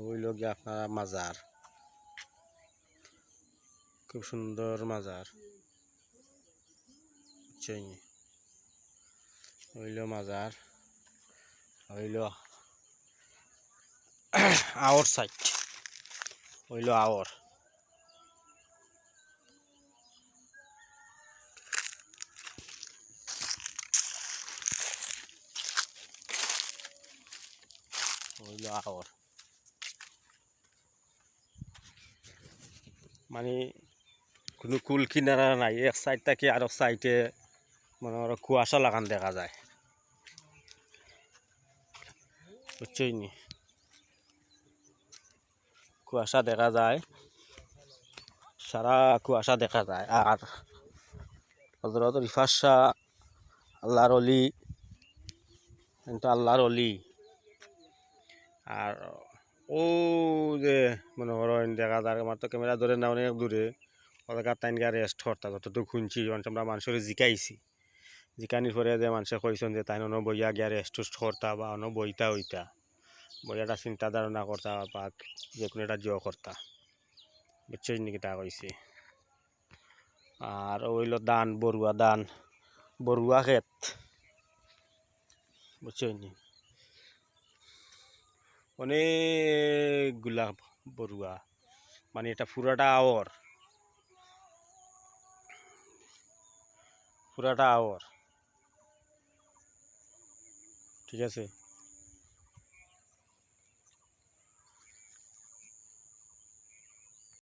হইল গিয়ে আপনার মাজার, খুব সুন্দর মাজার। হইল মাজার, হইল আওর সাইড, হইল আওর। হইল আওর মানে কোনো কুল কিনারা নাই, এক সাইড থেকে আর এক সাইডে মনে করো কুয়াশা লাগান দেখা যায়, বুঝছই নি? কুয়াশা দেখা যায়, সারা কুয়াশা দেখা যায়। আর হযরত রিফাত শাহ আল্লাহর অলি, কিন্তু আল্লাহর অলি। আর ও যে মনে করো দেখা যায়, আমার তো ক্যামেরা ধরে না অনেক দূরে, ওদের টাইম গিয়ে রেস্ট করতা যতটুকু শুনছি। আমরা মানুষের জিকাইছি, জিকানির পরে যে মানুষে কইছেন যে তাই অন্য বইয়া গিয়া রেস্ট টুস্ট করতা বা অন্য বইতা হইতা, বইয়াটা চিন্তা ধারণা করতা বা যে কোনো একটা জিও করতা, বুঝছই নাকি তা কইছি। আর ওইল দান, বড়ুয়া দান, বড়ুয়া ক্ষেত, বুঝছই নি? অনেকগুলা বড়ুয়া, মানে এটা পুরাটা আওর, পুরাটা আওর, ঠিক আছে।